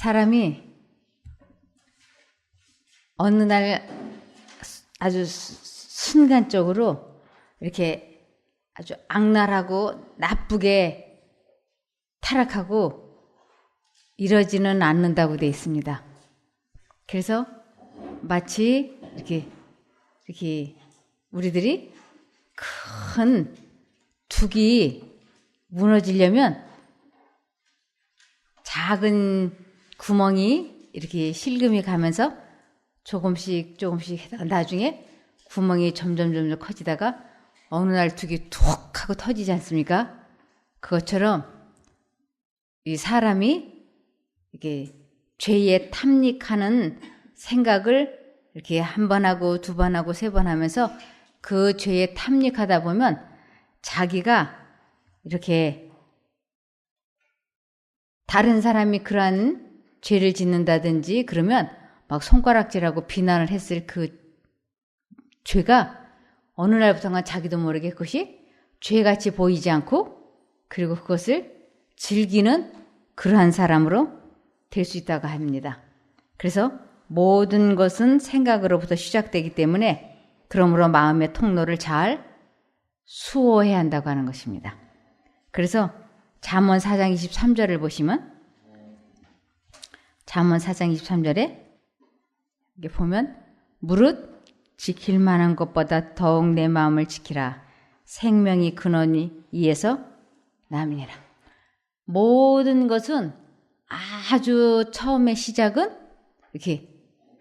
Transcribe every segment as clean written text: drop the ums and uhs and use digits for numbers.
사람이 어느 날 아주 순간적으로 이렇게 아주 악랄하고 나쁘게 타락하고 이러지는 않는다고 되어 있습니다. 그래서 마치 이렇게 우리들이 큰 둑이 무너지려면 작은 구멍이 이렇게 실금이 가면서 조금씩 하다가 나중에 구멍이 점점 커지다가 어느 날 둑이 툭 하고 터지지 않습니까? 그것처럼 이 사람이 이렇게 죄에 탐닉하는 생각을 이렇게 한 번 하고 두 번 하고 세 번 하면서 그 죄에 탐닉하다 보면 자기가 이렇게 다른 사람이 그러한 죄를 짓는다든지 그러면 막 손가락질하고 비난을 했을 그 죄가 어느 날부터가 자기도 모르게 그것이 죄같이 보이지 않고 그리고 그것을 즐기는 그러한 사람으로 될 수 있다고 합니다. 그래서 모든 것은 생각으로부터 시작되기 때문에 그러므로 마음의 통로를 잘 수호해야 한다고 하는 것입니다. 그래서 잠언 4장 23절을 보시면 잠언 4장 23절에 이게 보면 무릇 지킬 만한 것보다 더욱 내 마음을 지키라. 생명이 근원이 이에서 남이니라. 모든 것은 아주 처음에 시작은 이렇게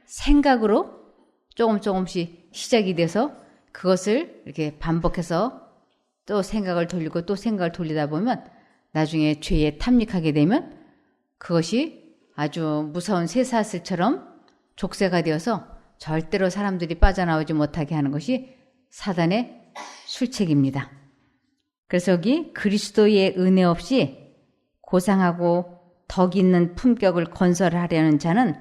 생각으로 조금씩 시작이 돼서 그것을 이렇게 반복해서 또 생각을 돌리고 또 생각을 돌리다 보면 나중에 죄에 탐닉하게 되면 그것이 아주 무서운 쇠사슬처럼 족쇄가 되어서 절대로 사람들이 빠져나오지 못하게 하는 것이 사단의 술책입니다. 그래서 여기 그리스도의 은혜 없이 고상하고 덕 있는 품격을 건설하려는 자는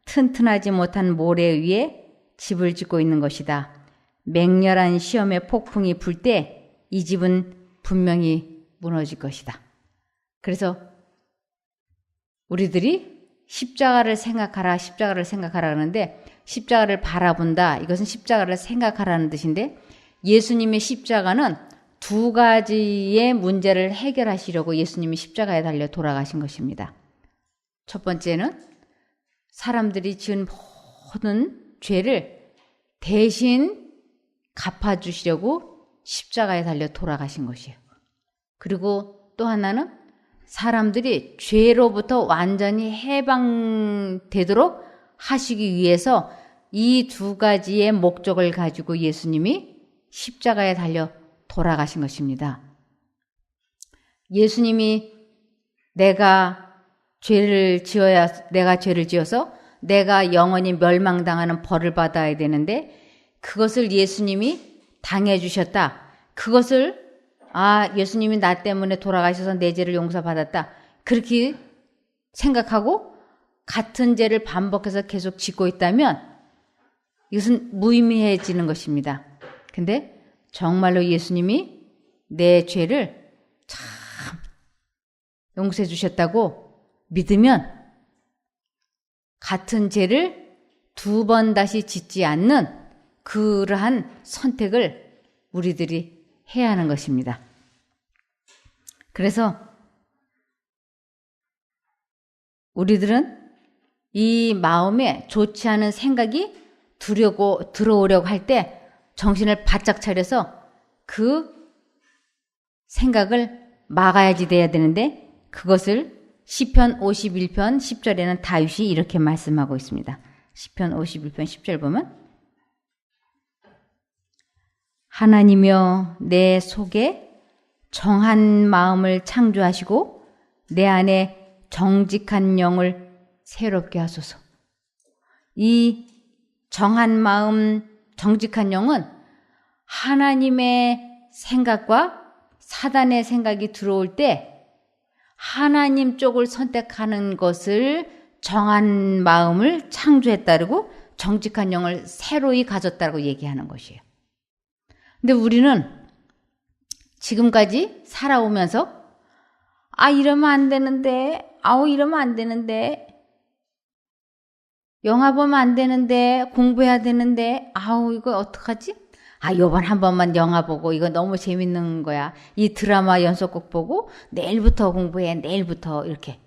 튼튼하지 못한 모래 위에 집을 짓고 있는 것이다. 맹렬한 시험의 폭풍이 불 때 이 집은 분명히 무너질 것이다. 그래서 우리들이 십자가를 생각하라 하는데 십자가를 바라본다. 이것은 십자가를 생각하라는 뜻인데 예수님의 십자가는 두 가지의 문제를 해결하시려고 예수님이 십자가에 달려 돌아가신 것입니다. 첫 번째는 사람들이 지은 모든 죄를 대신 갚아주시려고 십자가에 달려 돌아가신 것이에요. 그리고 또 하나는 사람들이 죄로부터 완전히 해방되도록 하시기 위해서 이 두 가지의 목적을 가지고 예수님이 십자가에 달려 돌아가신 것입니다. 예수님이 내가 죄를 지어서 내가 영원히 멸망당하는 벌을 받아야 되는데 그것을 예수님이 당해주셨다. 그것을 예수님이 나 때문에 돌아가셔서 내 죄를 용서받았다. 그렇게 생각하고 같은 죄를 반복해서 계속 짓고 있다면 이것은 무의미해지는 것입니다. 근데 정말로 예수님이 내 죄를 참 용서해 주셨다고 믿으면 같은 죄를 두 번 다시 짓지 않는 그러한 선택을 우리들이 해야 하는 것입니다. 그래서 우리들은 이 마음에 좋지 않은 생각이 들어오려고 할 때 정신을 바짝 차려서 그 생각을 막아야지 돼야 되는데 그것을 시편 51편 10절에는 다윗이 이렇게 말씀하고 있습니다. 시편 51편 10절 보면 하나님이여 내 속에 정한 마음을 창조하시고 내 안에 정직한 영을 새롭게 하소서. 이 정한 마음, 정직한 영은 하나님의 생각과 사단의 생각이 들어올 때 하나님 쪽을 선택하는 것을 정한 마음을 창조했다고 정직한 영을 새로이 가졌다고 얘기하는 것이에요. 근데 우리는 지금까지 살아오면서 이러면 안 되는데, 이러면 안 되는데 영화 보면 안 되는데, 공부해야 되는데, 아우, 이거 어떡하지? 요번 한 번만 영화 보고, 이거 너무 재밌는 거야. 이 드라마 연속곡 보고, 내일부터 공부해, 내일부터, 이렇게.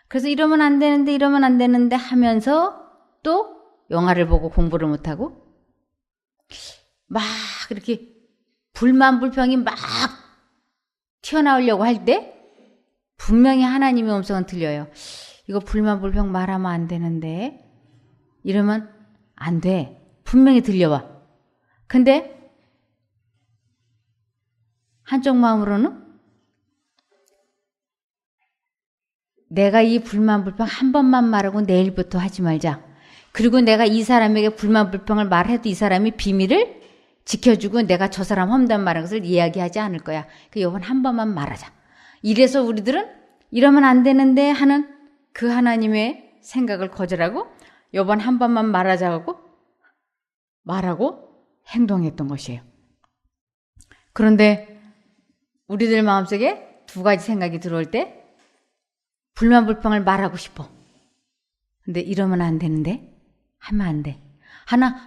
그래서 이러면 안 되는데, 이러면 안 되는데 하면서 또 영화를 보고 공부를 못하고, 막 이렇게 불만불평이 막 튀어나오려고 할 때, 분명히 하나님의 음성은 들려요. 이거 불만불평 말하면 안 되는데, 이러면 안 돼. 분명히 들려와. 근데 한쪽 마음으로는 내가 이 불만불평 한 번만 말하고 내일부터 하지 말자. 그리고 내가 이 사람에게 불만불평을 말해도 이 사람이 비밀을 지켜주고 내가 저 사람 험담 말한 것을 이야기하지 않을 거야. 이번 한 번만 말하자. 이래서 우리들은 이러면 안 되는데 하는 그 하나님의 생각을 거절하고 이번 한 번만 말하자고 말하고 행동했던 것이에요. 그런데 우리들 마음속에 두 가지 생각이 들어올 때 불만불평을 말하고 싶어. 근데 이러면 안 되는데 하면 안 돼.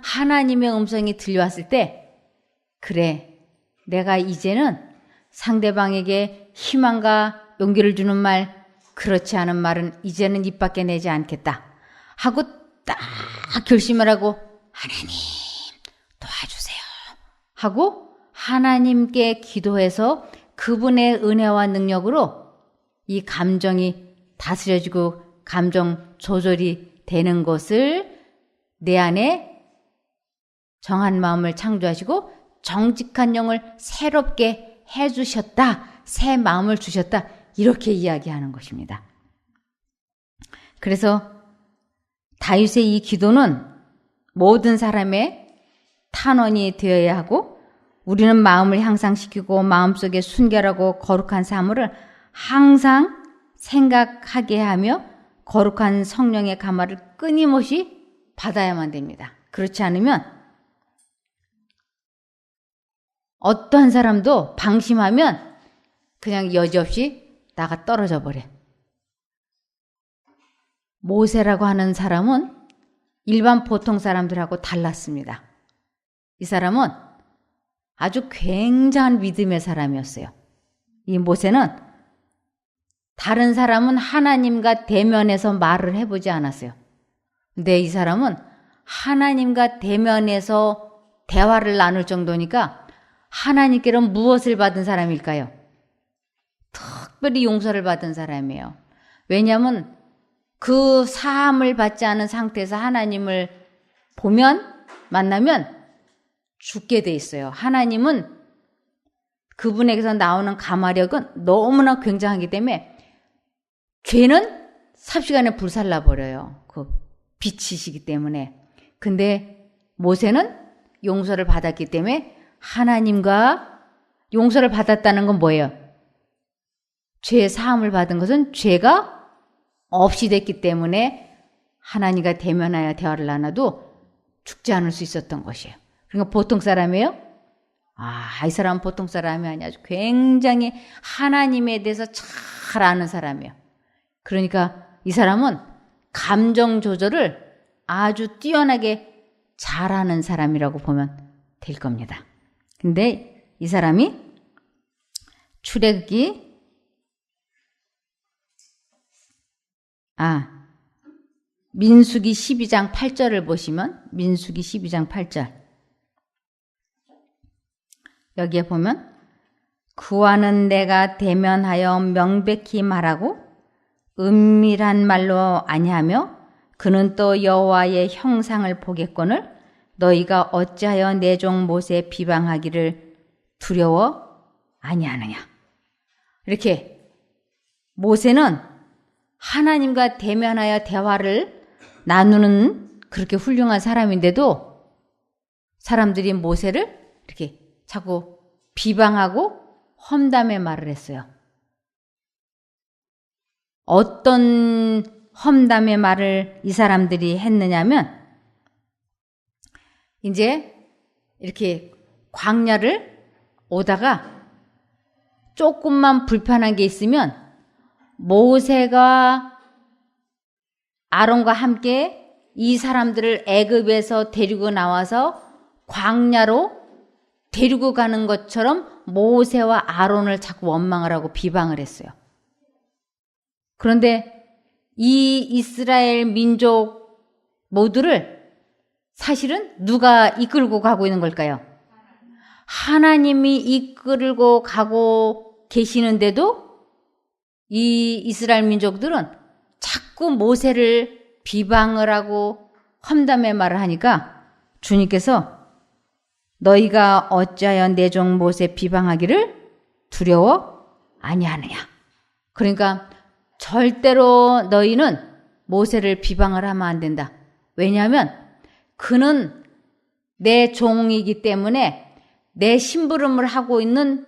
하나님의 음성이 들려왔을 때 그래, 내가 이제는 상대방에게 희망과 용기를 주는 말, 그렇지 않은 말은 이제는 입 밖에 내지 않겠다 하고 딱 결심을 하고 하나님 도와주세요 하고 하나님께 기도해서 그분의 은혜와 능력으로 이 감정이 다스려지고 감정 조절이 되는 것을 내 안에 정한 마음을 창조하시고 정직한 영을 새롭게 해주셨다. 새 마음을 주셨다. 이렇게 이야기하는 것입니다. 그래서 다윗의 이 기도는 모든 사람의 탄원이 되어야 하고 우리는 마음을 향상시키고 마음속에 순결하고 거룩한 사물을 항상 생각하게 하며 거룩한 성령의 감화를 끊임없이 받아야만 됩니다. 그렇지 않으면 어떠한 사람도 방심하면 그냥 여지없이 나가 떨어져 버려. 모세라고 하는 사람은 일반 보통 사람들하고 달랐습니다. 이 사람은 아주 굉장한 믿음의 사람이었어요. 이 모세는 다른 사람은 하나님과 대면해서 말을 해보지 않았어요. 근데 이 사람은 하나님과 대면해서 대화를 나눌 정도니까 하나님께로는 무엇을 받은 사람일까요? 특별히 용서를 받은 사람이에요. 왜냐하면 그 사함을 받지 않은 상태에서 하나님을 만나면 죽게 돼 있어요. 하나님은 그분에게서 나오는 감화력은 너무나 굉장하기 때문에 죄는 삽시간에 불살라 버려요. 그 빛이시기 때문에. 근데 모세는 용서를 받았기 때문에 하나님과 용서를 받았다는 건 뭐예요? 죄 사함을 받은 것은 죄가 없이 됐기 때문에 하나님과 대면하여 대화를 나눠도 죽지 않을 수 있었던 것이에요. 그러니까 보통 사람이에요? 이 사람은 보통 사람이 아니야. 아주 굉장히 하나님에 대해서 잘 아는 사람이에요. 그러니까 이 사람은 감정 조절을 아주 뛰어나게 잘하는 사람이라고 보면 될 겁니다. 근데 이 사람이 출애굽기 민수기 12장 8절을 보시면 민수기 12장 8절 여기에 보면 그와는 내가 대면하여 명백히 말하고 은밀한 말로 아니하며 그는 또 여호와의 형상을 보겠거늘 너희가 어찌하여 내 종 모세 비방하기를 두려워 아니하느냐. 이렇게 모세는 하나님과 대면하여 대화를 나누는 그렇게 훌륭한 사람인데도 사람들이 모세를 이렇게 자꾸 비방하고 험담의 말을 했어요. 어떤 험담의 말을 이 사람들이 했느냐면 이제 이렇게 광야를 오다가 조금만 불편한 게 있으면 모세가 아론과 함께 이 사람들을 애굽에서 데리고 나와서 광야로 데리고 가는 것처럼 모세와 아론을 자꾸 원망을 하고 비방을 했어요. 그런데 이 이스라엘 민족 모두를 사실은 누가 이끌고 가고 있는 걸까요? 하나님이 이끌고 가고 계시는데도 이 이스라엘 민족들은 자꾸 모세를 비방을 하고 험담의 말을 하니까 주님께서 너희가 어찌하여 내 종 모세 비방하기를 두려워 아니하느냐. 그러니까 절대로 너희는 모세를 비방을 하면 안 된다. 왜냐하면 그는 내 종이기 때문에 내 심부름을 하고 있는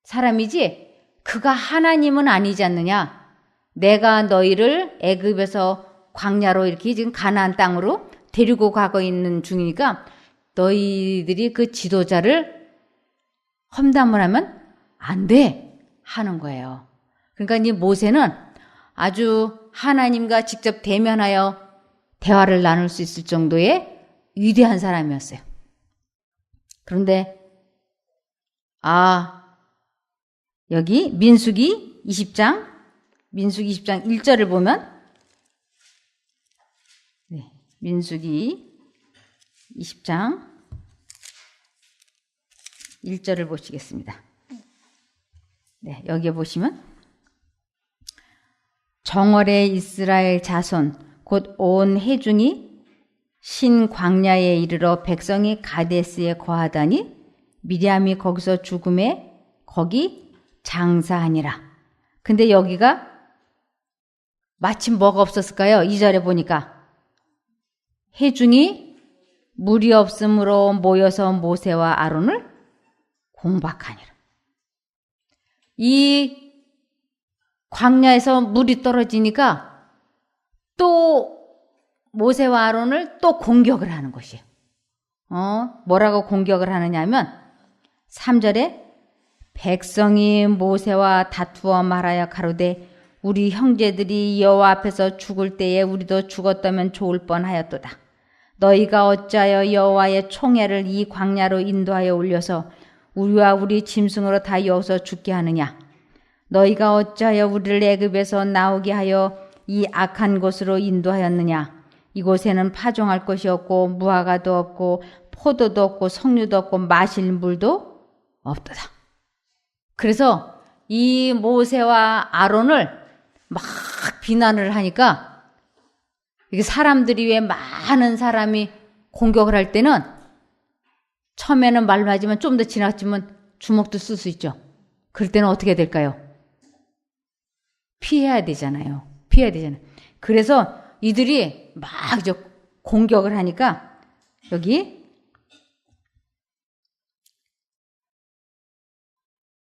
사람이지 그가 하나님은 아니지 않느냐. 내가 너희를 애굽에서 광야로 이렇게 지금 가나안 땅으로 데리고 가고 있는 중이니까 너희들이 그 지도자를 험담을 하면 안 돼 하는 거예요. 그러니까 이 모세는 아주 하나님과 직접 대면하여 대화를 나눌 수 있을 정도의 위대한 사람이었어요. 그런데 여기 민수기 20장 1절을 보면 민수기 20장 1절을 보시겠습니다. 여기에 보시면 정월의 이스라엘 자손 곧 온 회중이 신 광야에 이르러 백성이 가데스에 거하다니 미리암이 거기서 죽음에 거기 장사하니라. 근데 여기가 마침 뭐가 없었을까요? 2절에 보니까 회중이 물이 없으므로 모여서 모세와 아론을 공박하니라. 이 광야에서 물이 떨어지니까 또 모세와 아론을 또 공격을 하는 것이에요. 뭐라고 공격을 하느냐 하면 3절에 백성이 모세와 다투어 말하여 가로되 우리 형제들이 여호와 앞에서 죽을 때에 우리도 죽었다면 좋을 뻔하였도다. 너희가 어찌하여 여호와의 총애를 이 광야로 인도하여 올려서 우리와 우리 짐승으로 다 여기서 죽게 하느냐. 너희가 어찌하여 우리를 애굽에서 나오게 하여 이 악한 곳으로 인도하였느냐. 이곳에는 파종할 것이 없고 무화과도 없고 포도도 없고 석류도 없고 마실 물도 없도다. 그래서 이 모세와 아론을 막 비난을 하니까 이게 사람들이 왜 많은 사람이 공격을 할 때는 처음에는 말로 하지만 좀 더 지나치면 주먹도 쓸 수 있죠. 그럴 때는 어떻게 될까요? 피해야 되잖아요. 그래서 이들이 막 이제 공격을 하니까 여기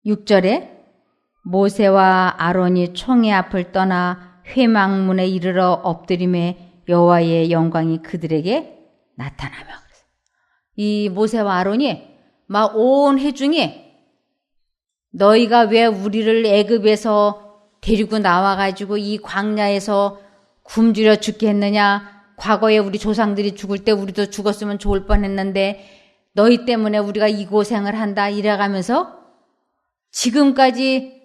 6절에 모세와 아론이 총의 앞을 떠나 회막문에 이르러 엎드림에 여호와의 영광이 그들에게 나타나며. 이 모세와 아론이 막 온 회중이 너희가 왜 우리를 애굽에서 데리고 나와가지고 이 광야에서 굶주려 죽게 했느냐. 과거에 우리 조상들이 죽을 때 우리도 죽었으면 좋을 뻔했는데 너희 때문에 우리가 이 고생을 한다 이래가면서 지금까지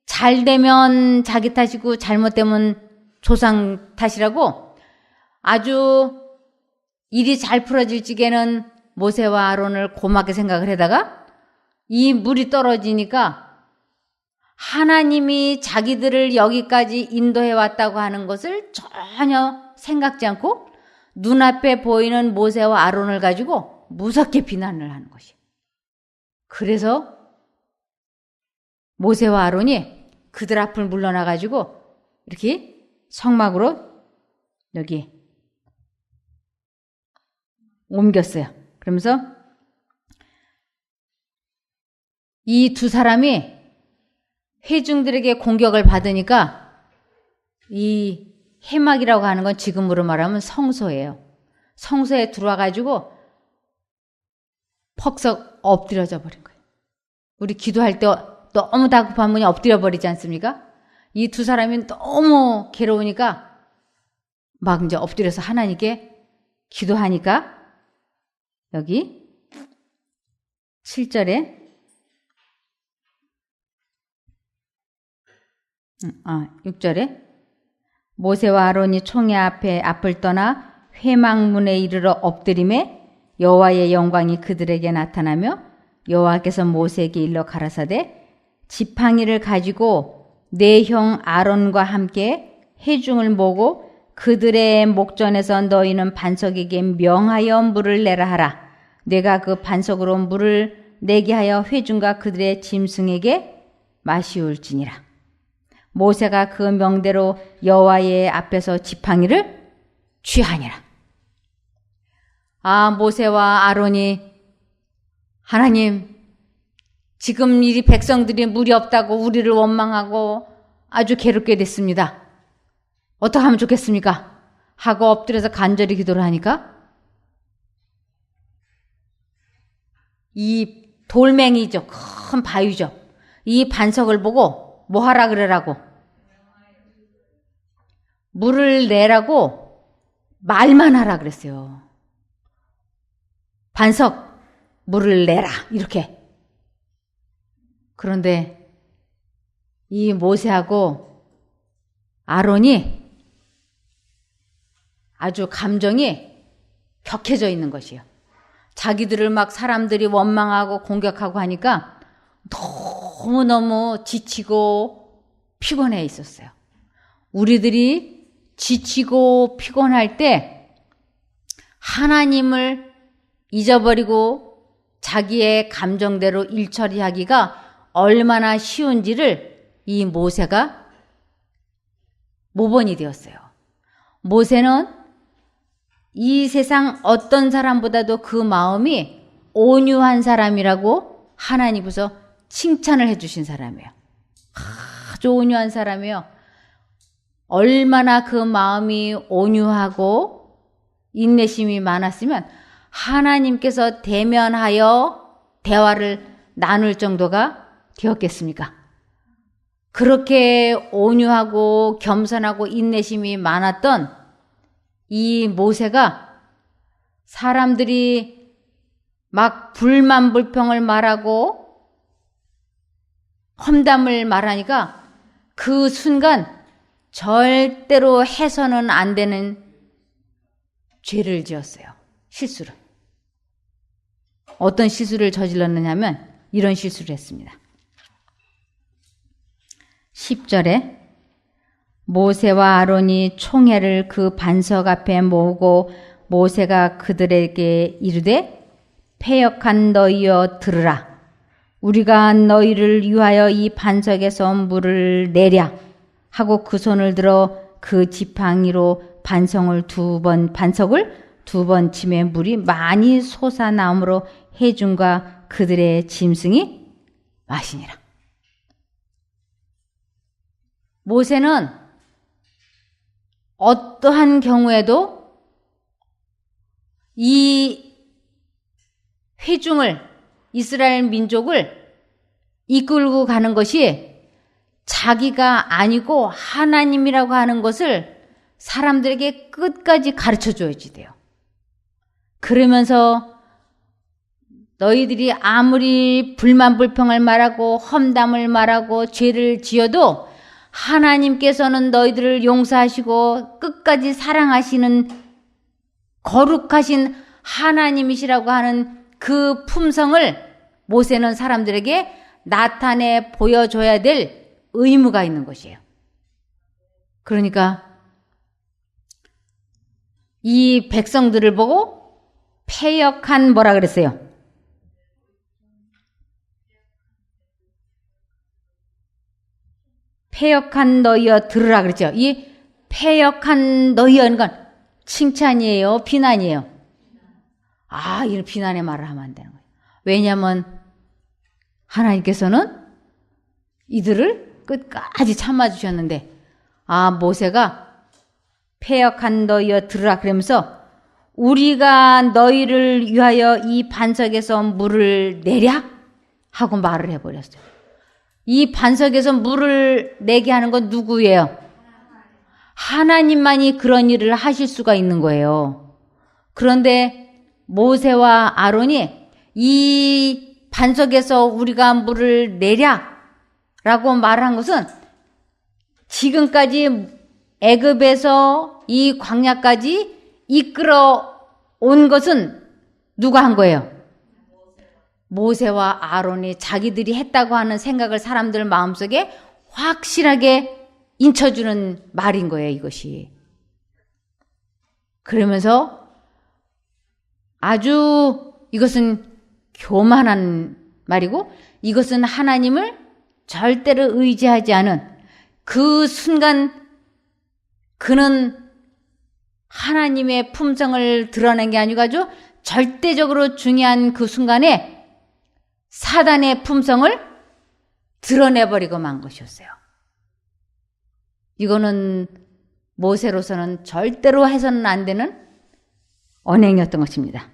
잘 되면 자기 탓이고 잘못되면 조상 탓이라고 아주 일이 잘 풀어질 적에는 모세와 아론을 고맙게 생각을 하다가 이 물이 떨어지니까 하나님이 자기들을 여기까지 인도해 왔다고 하는 것을 전혀 생각지 않고 눈앞에 보이는 모세와 아론을 가지고 무섭게 비난을 하는 것이에요. 그래서 모세와 아론이 그들 앞을 물러나가지고 이렇게 성막으로 여기 옮겼어요. 그러면서 이 두 사람이 회중들에게 공격을 받으니까 이 회막이라고 하는 건 지금으로 말하면 성소예요. 성소에 들어와가지고 퍽썩 엎드려져 버린 거예요. 우리 기도할 때 너무 다급하면 엎드려 버리지 않습니까? 이 두 사람이 너무 괴로우니까 막 이제 엎드려서 하나님께 기도하니까 여기 7절에 6절에 모세와 아론이 총회 앞에 앞을 떠나 회막문에 이르러 엎드림에 여호와의 영광이 그들에게 나타나며 여호와께서 모세에게 일러 가라사대 지팡이를 가지고 내 형 아론과 함께 회중을 모으고 그들의 목전에서 너희는 반석에게 명하여 물을 내라 하라. 내가 그 반석으로 물을 내게 하여 회중과 그들의 짐승에게 마시울지니라. 모세가 그 명대로 여호와의 앞에서 지팡이를 취하니라. 모세와 아론이 하나님, 지금 이 백성들이 물이 없다고 우리를 원망하고 아주 괴롭게 됐습니다. 어떻게 하면 좋겠습니까? 하고 엎드려서 간절히 기도를 하니까 이 돌멩이죠. 큰 바위죠. 이 반석을 보고 뭐 하라 그래라고? 물을 내라고 말만 하라 그랬어요. 반석, 물을 내라. 이렇게. 그런데 이 모세하고 아론이 아주 감정이 격해져 있는 것이에요. 자기들을 막 사람들이 원망하고 공격하고 하니까 너무너무 지치고 피곤해 있었어요. 우리들이 지치고 피곤할 때 하나님을 잊어버리고 자기의 감정대로 일 처리하기가 얼마나 쉬운지를 이 모세가 모범이 되었어요. 모세는 이 세상 어떤 사람보다도 그 마음이 온유한 사람이라고 하나님께서 칭찬을 해주신 사람이에요. 아주 온유한 사람이에요. 얼마나 그 마음이 온유하고 인내심이 많았으면 하나님께서 대면하여 대화를 나눌 정도가 되었겠습니까? 그렇게 온유하고 겸손하고 인내심이 많았던 이 모세가 사람들이 막 불만 불평을 말하고 험담을 말하니까 그 순간 절대로 해서는 안 되는 죄를 지었어요. 실수를. 어떤 실수를 저질렀느냐 하면 이런 실수를 했습니다. 10절에 모세와 아론이 총회를 그 반석 앞에 모으고 모세가 그들에게 이르되 패역한 너희여 들으라. 우리가 너희를 위하여 이 반석에서 물을 내랴 하고 그 손을 들어 그 지팡이로 반석을 두 번 치매 물이 많이 솟아나므로 회중과 그들의 짐승이 마시니라. 모세는 어떠한 경우에도 이 회중을, 이스라엘 민족을 이끌고 가는 것이 자기가 아니고 하나님이라고 하는 것을 사람들에게 끝까지 가르쳐 줘야지 돼요. 그러면서 너희들이 아무리 불만 불평을 말하고 험담을 말하고 죄를 지어도 하나님께서는 너희들을 용서하시고 끝까지 사랑하시는 거룩하신 하나님이시라고 하는 그 품성을 모세는 사람들에게 나타내 보여줘야 될 의무가 있는 것이에요. 그러니까 이 백성들을 보고 패역한 뭐라 그랬어요? 패역한 너희여 들으라 그랬죠. 이 패역한 너희여는 건 칭찬이에요? 비난이에요? 이런 비난의 말을 하면 안 되는 거예요. 왜냐하면 하나님께서는 이들을 끝까지 참아주셨는데 모세가 패역한 너희여 들으라 그러면서 우리가 너희를 위하여 이 반석에서 물을 내랴? 하고 말을 해버렸어요. 이 반석에서 물을 내게 하는 건 누구예요? 하나님만이 그런 일을 하실 수가 있는 거예요. 그런데 모세와 아론이 이 반석에서 우리가 물을 내랴 라고 말한 것은 지금까지 애굽에서 이 광야까지 이끌어 온 것은 누가 한 거예요? 모세와 아론이 자기들이 했다고 하는 생각을 사람들 마음속에 확실하게 인쳐주는 말인 거예요, 이것이. 그러면서 아주 이것은 교만한 말이고 이것은 하나님을 절대로 의지하지 않은 그 순간 그는 하나님의 품성을 드러낸 게 아니고 아주 절대적으로 중요한 그 순간에 사단의 품성을 드러내버리고 만 것이었어요. 이거는 모세로서는 절대로 해서는 안 되는 언행이었던 것입니다.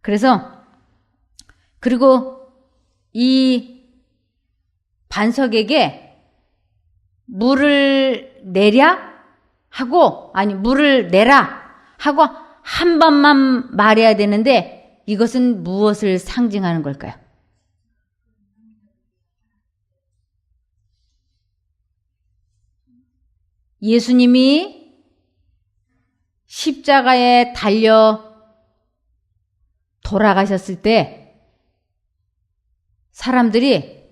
그래서 그리고 이 반석에게 물을 내랴 하고 아니 물을 내라 하고 한 번만 말해야 되는데 이것은 무엇을 상징하는 걸까요? 예수님이 십자가에 달려 돌아가셨을 때 사람들이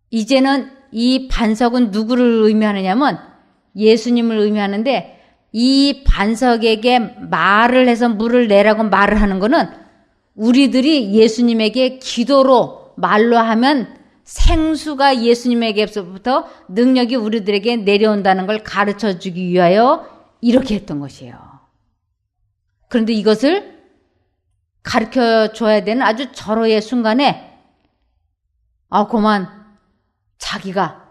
이제는 이 반석은 누구를 의미하느냐면 예수님을 의미하는데 이 반석에게 말을 해서 물을 내라고 말을 하는 거는 우리들이 예수님에게 기도로 말로 하면 생수가 예수님에게서부터 능력이 우리들에게 내려온다는 걸 가르쳐 주기 위하여 이렇게 했던 것이에요. 그런데 이것을 가르쳐 줘야 되는 아주 절호의 순간에 그만 자기가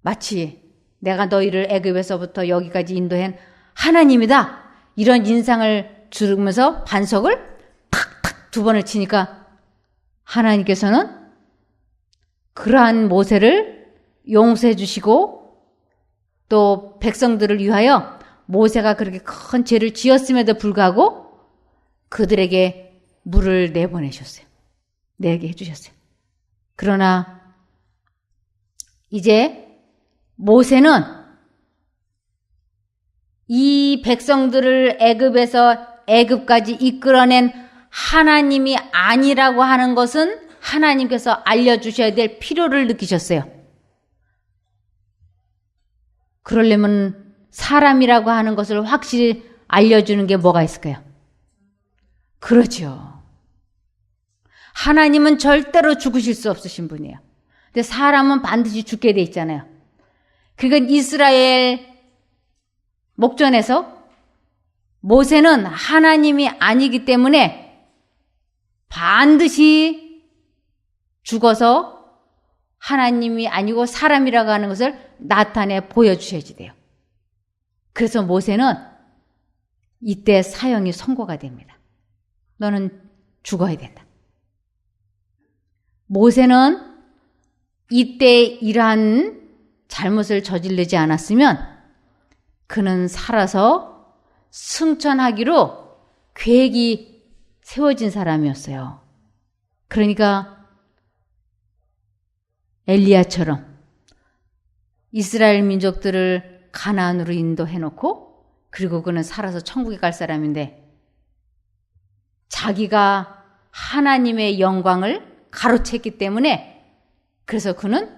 마치 내가 너희를 애굽에서부터 여기까지 인도한 하나님이다 이런 인상을 주면서 반석을 탁탁 두 번을 치니까 하나님께서는 그러한 모세를 용서해 주시고 또 백성들을 위하여 모세가 그렇게 큰 죄를 지었음에도 불구하고 그들에게 물을 내보내셨어요. 내게 해주셨어요. 그러나 이제 모세는 이 백성들을 애굽에서 애굽까지 이끌어낸 하나님이 아니라고 하는 것은 하나님께서 알려주셔야 될 필요를 느끼셨어요. 그러려면 사람이라고 하는 것을 확실히 알려주는 게 뭐가 있을까요? 그렇죠. 하나님은 절대로 죽으실 수 없으신 분이에요. 근데 사람은 반드시 죽게 돼 있잖아요. 그러니까 이스라엘 목전에서 모세는 하나님이 아니기 때문에 반드시 죽어서 하나님이 아니고 사람이라고 하는 것을 나타내 보여주셔야지 돼요. 그래서 모세는 이때 사형이 선고가 됩니다. 너는 죽어야 된다. 모세는 이때 이러한 잘못을 저지르지 않았으면 그는 살아서 승천하기로 계획이 세워진 사람이었어요. 그러니까 엘리야처럼 이스라엘 민족들을 가나안으로 인도해놓고 그리고 그는 살아서 천국에 갈 사람인데 자기가 하나님의 영광을 가로챘기 때문에 그래서 그는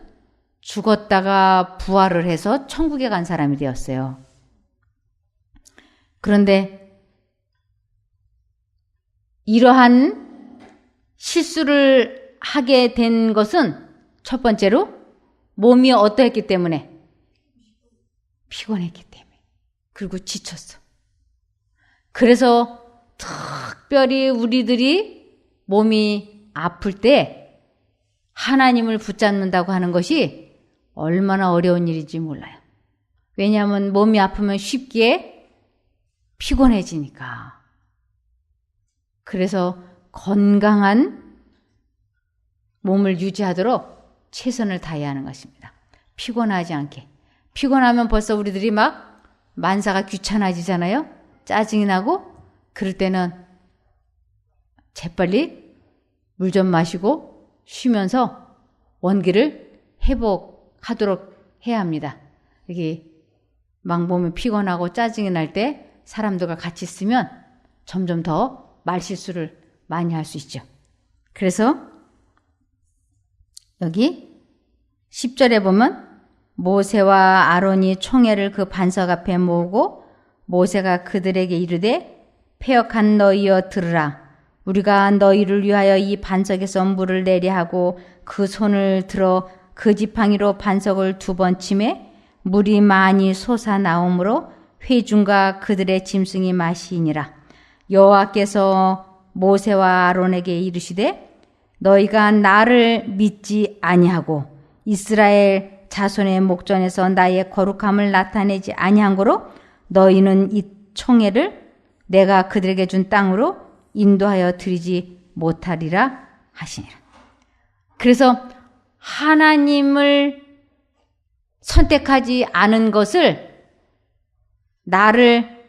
죽었다가 부활을 해서 천국에 간 사람이 되었어요. 그런데 이러한 실수를 하게 된 것은 첫 번째로 몸이 어떠했기 때문에 피곤했기 때문에 그리고 지쳤어. 그래서 특별히 우리들이 몸이 아플 때 하나님을 붙잡는다고 하는 것이 얼마나 어려운 일인지 몰라요. 왜냐하면 몸이 아프면 쉽게 피곤해지니까. 그래서 건강한 몸을 유지하도록 최선을 다해야 하는 것입니다. 피곤하지 않게. 피곤하면 벌써 우리들이 막 만사가 귀찮아지잖아요. 짜증이 나고 그럴 때는 재빨리 물 좀 마시고 쉬면서 원기를 회복하도록 해야 합니다. 여기 막 몸이 피곤하고 짜증이 날 때 사람들과 같이 있으면 점점 더 말실수를 많이 할 수 있죠. 그래서 여기 10절에 보면 모세와 아론이 총회를 그 반석 앞에 모으고 모세가 그들에게 이르되 패역한 너희여 들으라. 우리가 너희를 위하여 이 반석에서 물을 내려 하고 그 손을 들어 그 지팡이로 반석을 2번 치매 물이 많이 솟아나오므로 회중과 그들의 짐승이 마시니라. 여호와께서 모세와 아론에게 이르시되 너희가 나를 믿지 아니하고 이스라엘 자손의 목전에서 나의 거룩함을 나타내지 아니한 고로 너희는 이 총회를 내가 그들에게 준 땅으로 인도하여 드리지 못하리라 하시니라. 그래서 하나님을 선택하지 않은 것을 나를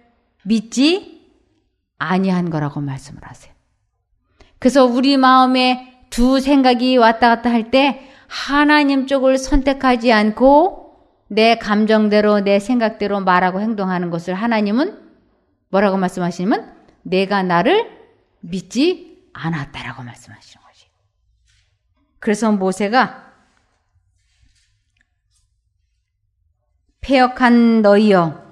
믿지 아니한 거라고 말씀을 하세요. 그래서 우리 마음에 두 생각이 왔다 갔다 할 때 하나님 쪽을 선택하지 않고 내 감정대로 내 생각대로 말하고 행동하는 것을 하나님은 뭐라고 말씀하시냐면 내가 나를 믿지 않았다라고 말씀하시는 거지. 그래서 모세가 패역한 너희여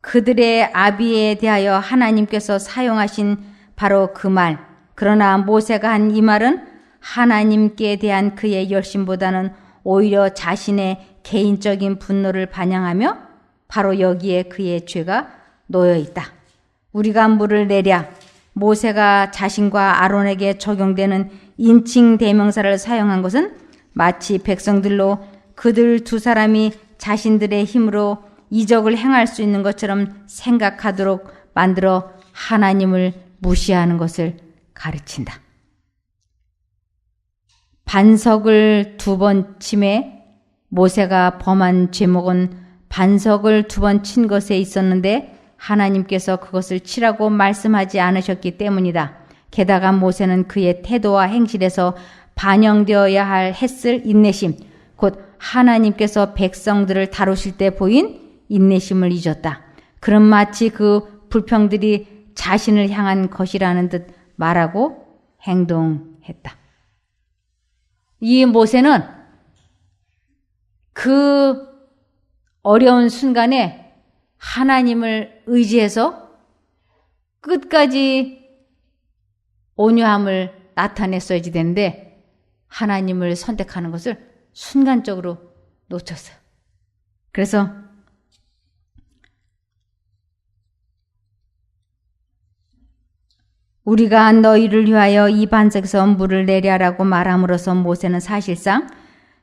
그들의 아비에 대하여 하나님께서 사용하신 바로 그 말. 그러나 모세가 한 이 말은 하나님께 대한 그의 열심보다는 오히려 자신의 개인적인 분노를 반영하며 바로 여기에 그의 죄가 놓여 있다. 우리가 물을 내랴. 모세가 자신과 아론에게 적용되는 인칭 대명사를 사용한 것은 마치 백성들로 그들 두 사람이 자신들의 힘으로 이적을 행할 수 있는 것처럼 생각하도록 만들어 하나님을 무시하는 것을 가르친다. 반석을 2번 침해 모세가 범한 제목은 반석을 2번 친 것에 있었는데 하나님께서 그것을 치라고 말씀하지 않으셨기 때문이다. 게다가 모세는 그의 태도와 행실에서 반영되어야 했을 인내심, 곧 하나님께서 백성들을 다루실 때 보인 인내심을 잊었다. 그럼 마치 그 불평들이 자신을 향한 것이라는 듯 말하고 행동했다. 이 모세는 그 어려운 순간에 하나님을 의지해서 끝까지 온유함을 나타냈어야지 되는데 하나님을 선택하는 것을 순간적으로 놓쳤어요. 그래서 우리가 너희를 위하여 이 반석에서 물을 내려라고 말함으로써 모세는 사실상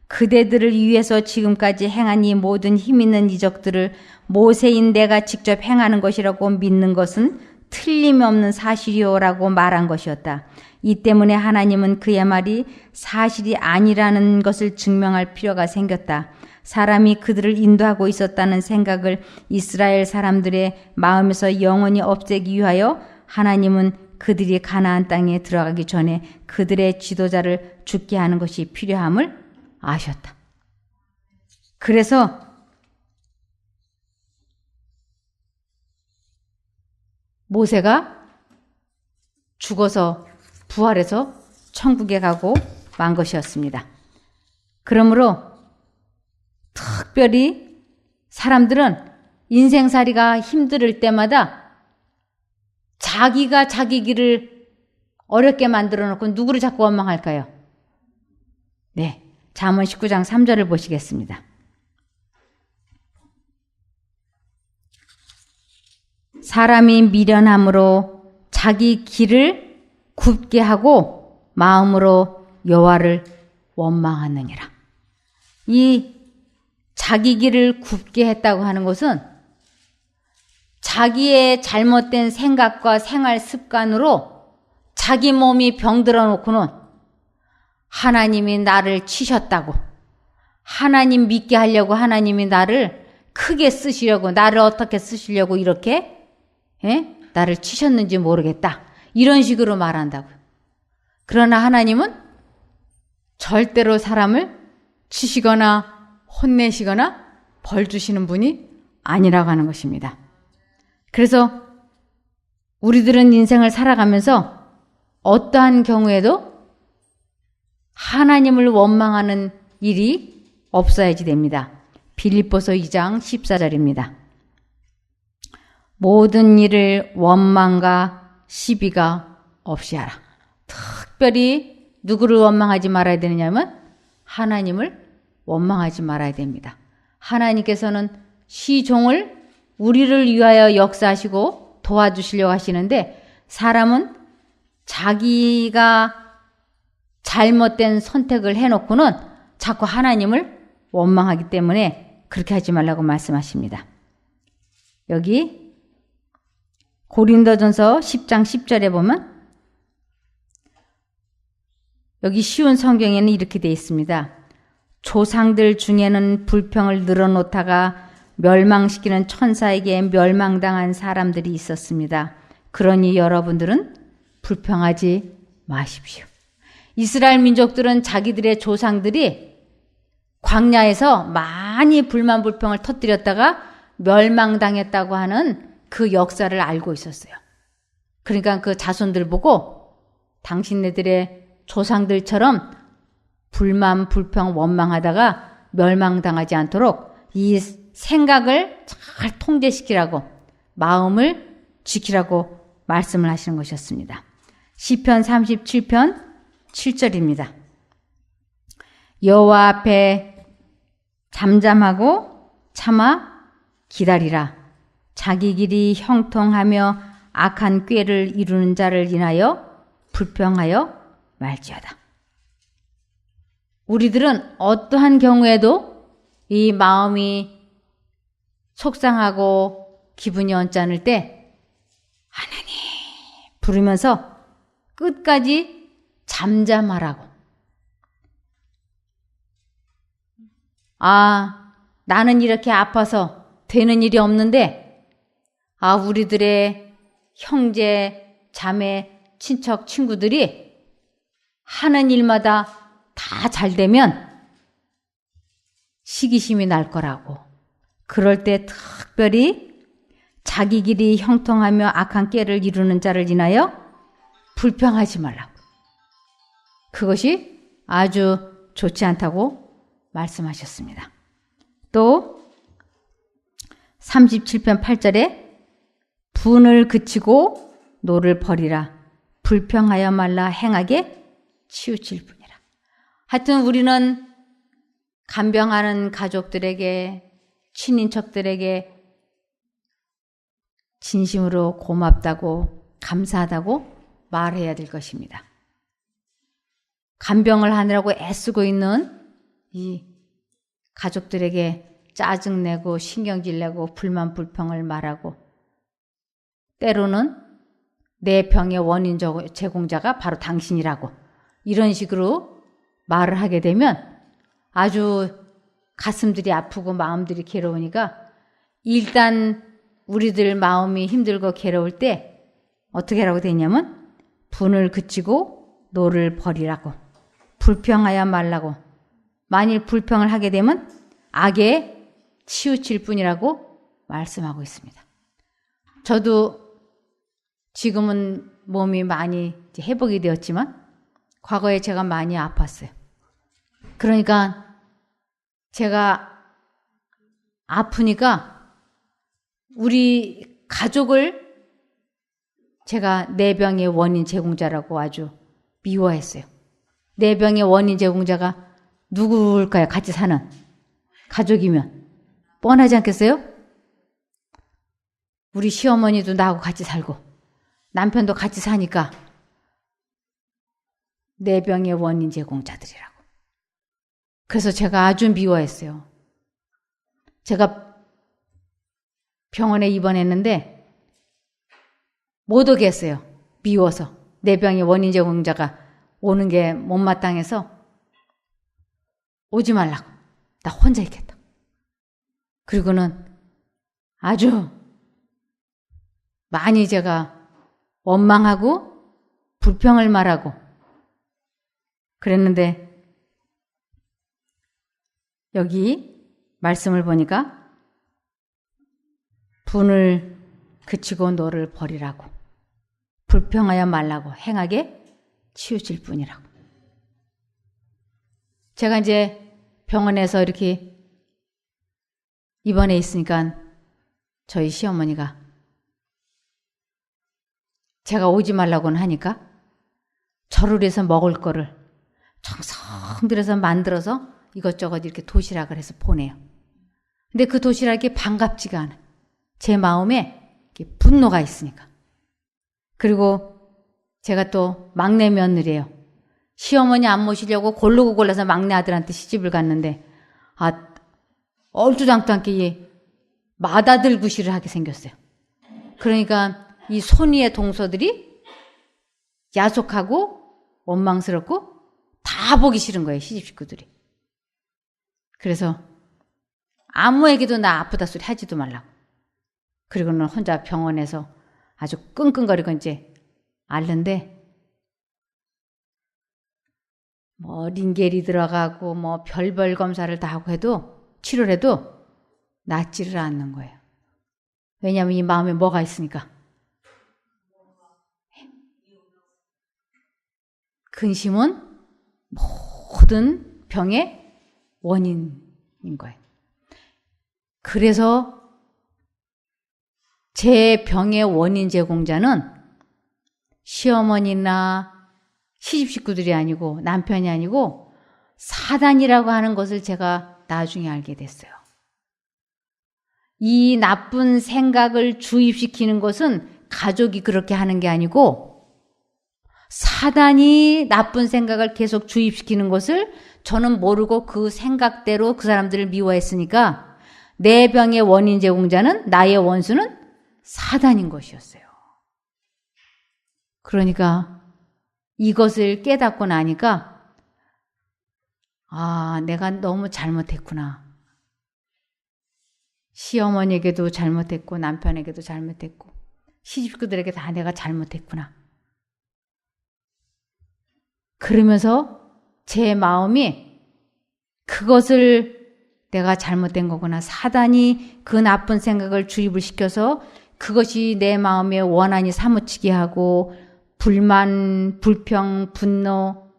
그대들을 위해서 지금까지 행한 이 모든 힘있는 이적들을 모세인 내가 직접 행하는 것이라고 믿는 것은 틀림없는 사실이오라고 말한 것이었다. 이 때문에 하나님은 그의 말이 사실이 아니라는 것을 증명할 필요가 생겼다. 사람이 그들을 인도하고 있었다는 생각을 이스라엘 사람들의 마음에서 영원히 없애기 위하여 하나님은 그들이 가나안 땅에 들어가기 전에 그들의 지도자를 죽게 하는 것이 필요함을 아셨다. 그래서 모세가 죽어서 부활해서 천국에 가고 만 것이었습니다. 그러므로 특별히 사람들은 인생살이가 힘들 때마다 자기가 자기 길을 어렵게 만들어 놓고 누구를 자꾸 원망할까요? 네, 잠언 19장 3절을 보시겠습니다. 사람이 미련함으로 자기 길을 굽게 하고 마음으로 여호와를 원망하느니라. 이 자기 길을 굽게 했다고 하는 것은 자기의 잘못된 생각과 생활 습관으로 자기 몸이 병들어 놓고는 하나님이 나를 치셨다고, 하나님 믿게 하려고 하나님이 나를 크게 쓰시려고, 나를 어떻게 쓰시려고 이렇게 나를 치셨는지 모르겠다. 이런 식으로 말한다고요. 그러나 하나님은 절대로 사람을 치시거나 혼내시거나 벌 주시는 분이 아니라고 하는 것입니다. 그래서 우리들은 인생을 살아가면서 어떠한 경우에도 하나님을 원망하는 일이 없어야지 됩니다. 빌립보서 2장 14절입니다. 모든 일을 원망과 시비가 없이 하라. 특별히 누구를 원망하지 말아야 되느냐면 하나님을 원망하지 말아야 됩니다. 하나님께서는 시종을 우리를 위하여 역사하시고 도와주시려고 하시는데 사람은 자기가 잘못된 선택을 해놓고는 자꾸 하나님을 원망하기 때문에 그렇게 하지 말라고 말씀하십니다. 여기 고린도전서 10장 10절에 보면 여기 쉬운 성경에는 이렇게 되어 있습니다. 조상들 중에는 불평을 늘어놓다가 멸망시키는 천사에게 멸망당한 사람들이 있었습니다. 그러니 여러분들은 불평하지 마십시오. 이스라엘 민족들은 자기들의 조상들이 광야에서 많이 불만 불평을 터뜨렸다가 멸망당했다고 하는 그 역사를 알고 있었어요. 그러니까 그 자손들 보고 당신네들의 조상들처럼 불만 불평 원망하다가 멸망당하지 않도록 이 생각을 잘 통제시키라고 마음을 지키라고 말씀을 하시는 것이었습니다. 시편 37편 7절입니다. 여호와 앞에 잠잠하고 참아 기다리라. 자기 길이 형통하며 악한 꾀를 이루는 자를 인하여 불평하여 말지어다. 우리들은 어떠한 경우에도 이 마음이 속상하고 기분이 언짢을 때 하나님 부르면서 끝까지 잠잠하라고. 나는 이렇게 아파서 되는 일이 없는데 우리들의 형제, 자매, 친척, 친구들이 하는 일마다 다 잘 되면 시기심이 날 거라고. 그럴 때 특별히 자기 길이 형통하며 악한 꾀를 이루는 자를 인하여 불평하지 말라고. 그것이 아주 좋지 않다고 말씀하셨습니다. 또 37편 8절에 분을 그치고 노를 버리라. 불평하여 말라 행하게 치우칠 뿐이라. 하여튼 우리는 간병하는 가족들에게 친인척들에게 진심으로 고맙다고 감사하다고 말해야 될 것입니다. 간병을 하느라고 애쓰고 있는 이 가족들에게 짜증내고 신경질내고 불만 불평을 말하고 때로는 내 병의 원인 제공자가 바로 당신이라고 이런 식으로 말을 하게 되면 아주 가슴들이 아프고 마음들이 괴로우니까 일단 우리들 마음이 힘들고 괴로울 때 어떻게 하라고 되냐면 분을 그치고 노를 버리라고 불평하여 말라고. 만일 불평을 하게 되면 악에 치우칠 뿐이라고 말씀하고 있습니다. 저도 지금은 몸이 많이 회복이 되었지만 과거에 제가 많이 아팠어요. 그러니까 제가 아프니까 우리 가족을 제가 내 병의 원인 제공자라고 아주 미워했어요. 내 병의 원인 제공자가 누구일까요? 같이 사는 가족이면 뻔하지 않겠어요? 우리 시어머니도 나하고 같이 살고 남편도 같이 사니까 내 병의 원인 제공자들이라고. 그래서 제가 아주 미워했어요. 제가 병원에 입원했는데 못 오게 했어요. 미워서. 내 병의 원인 제공자가 오는 게 못마땅해서 오지 말라고. 나 혼자 있겠다. 그리고는 아주 많이 제가 원망하고 불평을 말하고 그랬는데 여기 말씀을 보니까 분을 그치고 노를 버리라고, 불평하여 말라고, 행하게 치우칠 뿐이라고. 제가 이제 병원에서 이렇게 입원해 있으니까 저희 시어머니가 제가 오지 말라고는 하니까 절을 해서 먹을 거를 정성 들여서 만들어서 이것저것 이렇게 도시락을 해서 보내요. 근데 그 도시락이 반갑지가 않아. 제 마음에 이렇게 분노가 있으니까. 그리고 제가 또 막내 며느리예요. 시어머니 안 모시려고 고르고 골라서 막내 아들한테 시집을 갔는데 얼토당토 않게 맏아들 구실을 하게 생겼어요. 그러니까 이 손위의 동서들이 야속하고 원망스럽고 다 보기 싫은 거예요, 시집 식구들이. 그래서 아무에게도 나 아프다 소리 하지도 말라고. 그리고는 혼자 병원에서 아주 끙끙거리고 이제 앓는데 뭐 링겔이 들어가고 뭐 별별 검사를 다 하고 해도 치료를 해도 낫지를 않는 거예요. 왜냐하면 이 마음에 뭐가 있으니까. 근심은 모든 병의 원인인 거예요. 그래서 제 병의 원인 제공자는 시어머니나 시집 식구들이 아니고 남편이 아니고 사단이라고 하는 것을 제가 나중에 알게 됐어요. 이 나쁜 생각을 주입시키는 것은 가족이 그렇게 하는 게 아니고 사단이 나쁜 생각을 계속 주입시키는 것을 저는 모르고 그 생각대로 그 사람들을 미워했으니까 내 병의 원인 제공자는, 나의 원수는 사단인 것이었어요. 그러니까 이것을 깨닫고 나니까 내가 너무 잘못했구나. 시어머니에게도 잘못했고 남편에게도 잘못했고 시집구들에게 다 내가 잘못했구나. 그러면서 제 마음이 그것을 내가 잘못된 거구나. 사단이 그 나쁜 생각을 주입을 시켜서 그것이 내 마음에 원한이 사무치게 하고 불만, 불평, 분노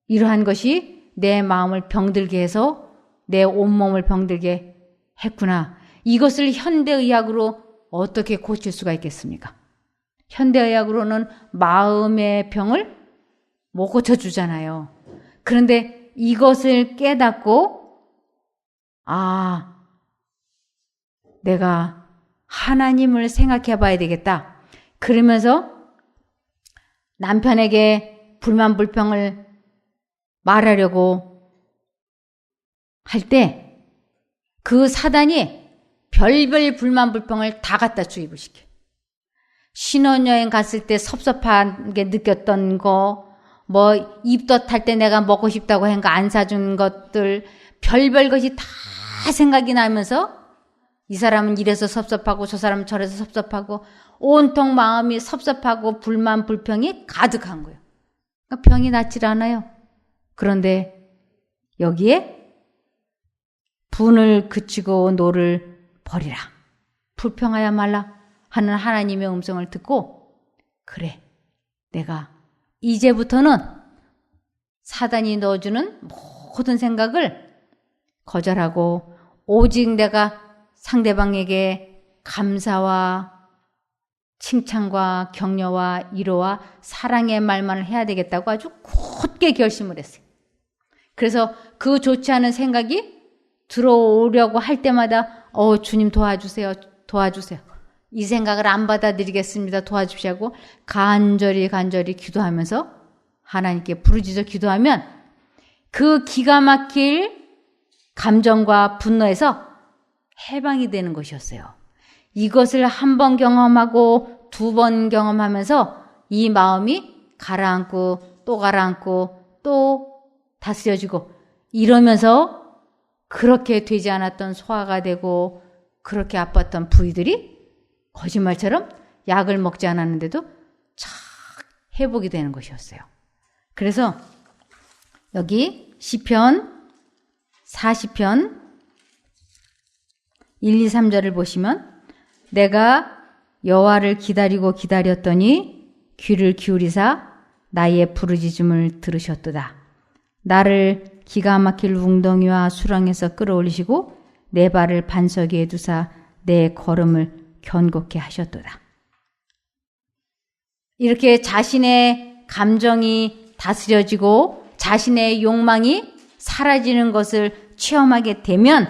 이러한 것이 내 마음을 병들게 해서 내 온몸을 병들게 했구나. 이것을 현대의학으로 어떻게 고칠 수가 있겠습니까? 현대의학으로는 마음의 병을 못 고쳐주잖아요. 그런데 이것을 깨닫고 내가 하나님을 생각해 봐야 되겠다. 그러면서 남편에게 불만 불평을 말하려고 할 때 그 사단이 별별 불만 불평을 다 갖다 주입을 시켜. 신혼여행 갔을 때 섭섭하게 느꼈던 거, 뭐 입덧할 때 내가 먹고 싶다고 한 거 안 사준 것들, 별별 것이 다 생각이 나면서 이 사람은 이래서 섭섭하고 저 사람은 저래서 섭섭하고 온통 마음이 섭섭하고 불만 불평이 가득한 거예요. 그러니까 병이 낫질 않아요. 그런데 여기에 분을 그치고 노를 버리라, 불평하여 말라 하는 하나님의 음성을 듣고 그래, 내가 이제부터는 사단이 넣어주는 모든 생각을 거절하고 오직 내가 상대방에게 감사와 칭찬과 격려와 위로와 사랑의 말만을 해야 되겠다고 아주 굳게 결심을 했어요. 그래서 그 좋지 않은 생각이 들어오려고 할 때마다 주님 도와주세요. 도와주세요. 이 생각을 안 받아들이겠습니다. 도와주시고 간절히 기도하면서 하나님께 부르짖어 기도하면 그 기가 막힐 감정과 분노에서 해방이 되는 것이었어요. 이것을 한 번 경험하고 두 번 경험하면서 이 마음이 가라앉고 또 가라앉고 또 다스려지고 이러면서 그렇게 되지 않았던 소화가 되고 그렇게 아팠던 부위들이 거짓말처럼 약을 먹지 않았는데도 착 회복이 되는 것이었어요. 그래서 여기 시편 40편 1, 2, 3절을 보시면 내가 여호와를 기다리고 기다렸더니 귀를 기울이사 나의 부르짖음을 들으셨도다. 나를 기가 막힐 웅덩이와 수렁에서 끌어올리시고 내 발을 반석 위에 두사 내 걸음을 견고케 하셨도다. 이렇게 자신의 감정이 다스려지고 자신의 욕망이 사라지는 것을 체험하게 되면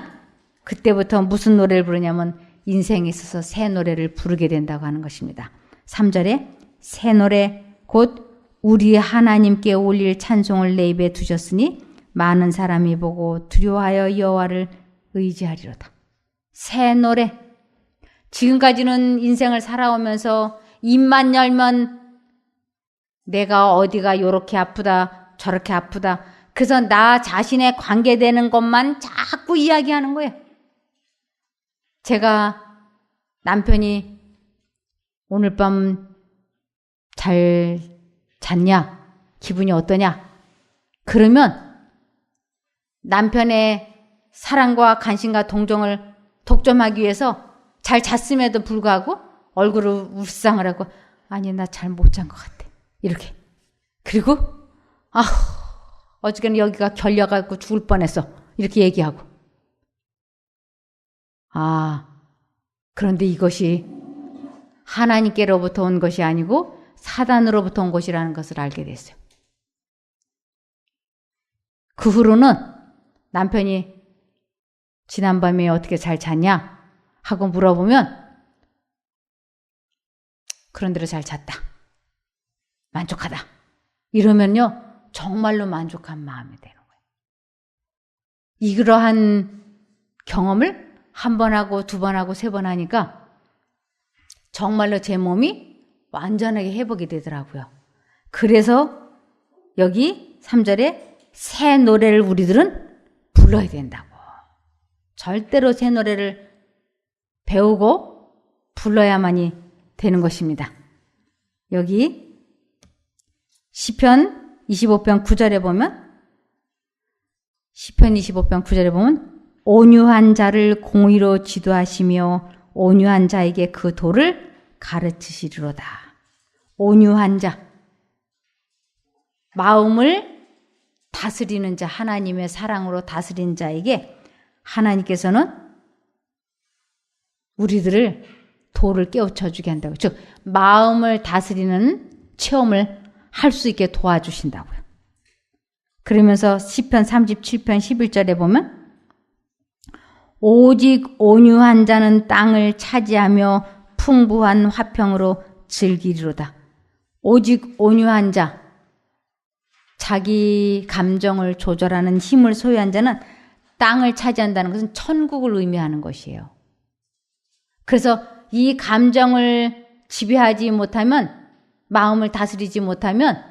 그때부터 무슨 노래를 부르냐면 인생에 있어서 새 노래를 부르게 된다고 하는 것입니다. 3절에 새 노래 곧 우리 하나님께 올릴 찬송을 내 입에 두셨으니 많은 사람이 보고 두려워하여 여호와를 의지하리로다. 새 노래. 지금까지는 인생을 살아오면서 입만 열면 내가 어디가 요렇게 아프다 저렇게 아프다 그래서 나 자신에 관계되는 것만 자꾸 이야기하는 거예요. 제가 남편이 오늘 밤 잘 잤냐? 기분이 어떠냐? 그러면 남편의 사랑과 관심과 동정을 독점하기 위해서 잘 잤음에도 불구하고 얼굴을 울상을 하고 아니 나 잘 못 잔 것 같아. 이렇게. 그리고 어저께는 여기가 결려가지고 죽을 뻔했어. 이렇게 얘기하고. 그런데 이것이 하나님께로부터 온 것이 아니고 사단으로부터 온 것이라는 것을 알게 됐어요. 그 후로는 남편이 지난밤에 어떻게 잘 잤냐 하고 물어보면 그런 대로 잘 잤다. 만족하다. 이러면요 정말로 만족한 마음이 되는 거예요. 이러한 경험을 한 번 하고 두 번 하고 세 번 하니까 정말로 제 몸이 완전하게 회복이 되더라고요. 그래서 여기 3절에 새 노래를 우리들은 불러야 된다고. 절대로 새 노래를 배우고 불러야만이 되는 것입니다. 여기 시편 25편 9절에 보면 시편 25편 9절에 보면 온유한 자를 공의로 지도하시며 온유한 자에게 그 도를 가르치시리로다. 온유한 자, 마음을 다스리는 자, 하나님의 사랑으로 다스린 자에게 하나님께서는 우리들을 도를 깨우쳐주게 한다고. 즉 마음을 다스리는 체험을 할 수 있게 도와주신다고요. 그러면서 시편 37편 11절에 보면 오직 온유한 자는 땅을 차지하며 풍부한 화평으로 즐기리로다. 오직 온유한 자, 자기 감정을 조절하는 힘을 소유한 자는 땅을 차지한다는 것은 천국을 의미하는 것이에요. 그래서 이 감정을 지배하지 못하면, 마음을 다스리지 못하면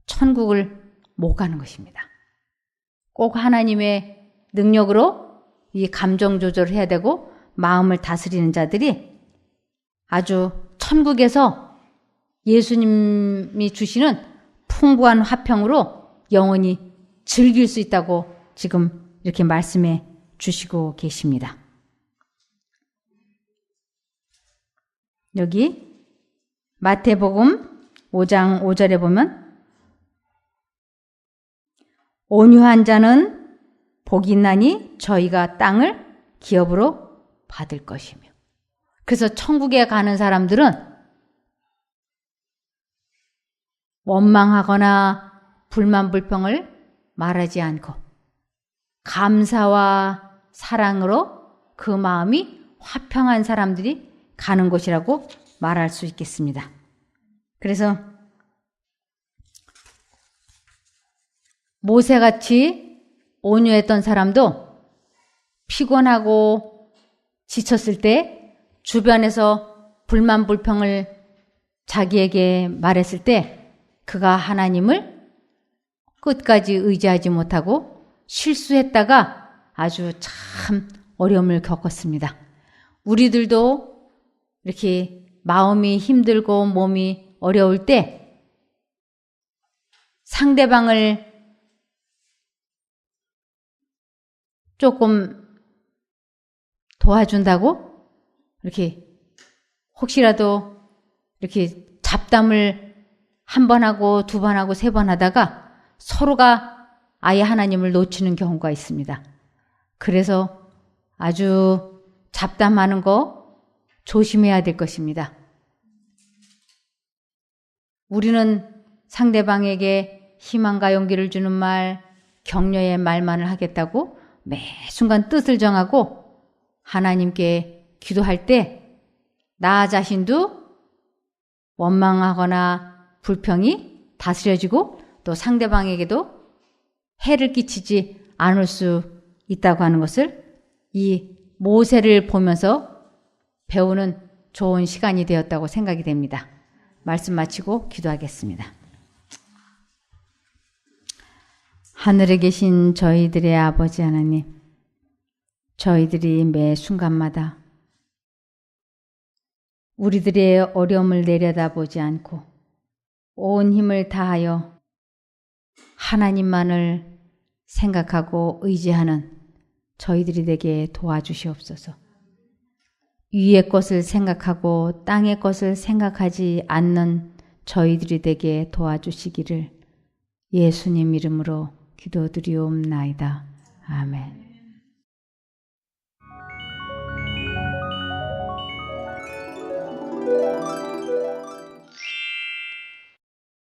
천국을 못 가는 것입니다. 꼭 하나님의 능력으로 이 감정 조절을 해야 되고 마음을 다스리는 자들이 아주 천국에서 예수님이 주시는 풍부한 화평으로 영원히 즐길 수 있다고 지금 이렇게 말씀해 주시고 계십니다. 여기 마태복음 5장 5절에 보면 온유한 자는 복이 있나니 저희가 땅을 기업으로 받을 것이며. 그래서 천국에 가는 사람들은 원망하거나 불만 불평을 말하지 않고 감사와 사랑으로 그 마음이 화평한 사람들이 가는 곳이라고 말할 수 있겠습니다. 그래서 모세같이 온유했던 사람도 피곤하고 지쳤을 때 주변에서 불만 불평을 자기에게 말했을 때 그가 하나님을 끝까지 의지하지 못하고 실수했다가 아주 참 어려움을 겪었습니다. 우리들도 이렇게 마음이 힘들고 몸이 어려울 때 상대방을 조금 도와준다고 이렇게 혹시라도 이렇게 잡담을 한 번 하고 두 번 하고 세 번 하다가 서로가 아예 하나님을 놓치는 경우가 있습니다. 그래서 아주 잡담하는 거 조심해야 될 것입니다. 우리는 상대방에게 희망과 용기를 주는 말, 격려의 말만을 하겠다고 매 순간 뜻을 정하고 하나님께 기도할 때 나 자신도 원망하거나 불평이 다스려지고 또 상대방에게도 해를 끼치지 않을 수 있다고 하는 것을 이 모세를 보면서 배우는 좋은 시간이 되었다고 생각이 됩니다. 말씀 마치고 기도하겠습니다. 하늘에 계신 저희들의 아버지 하나님, 저희들이 매 순간마다 우리들의 어려움을 내려다보지 않고 온 힘을 다하여 하나님만을 생각하고 의지하는 저희들이 되게 도와주시옵소서. 위의 것을 생각하고 땅의 것을 생각하지 않는 저희들이 되게 도와주시기를 예수님 이름으로 기도드리옵나이다. 아멘.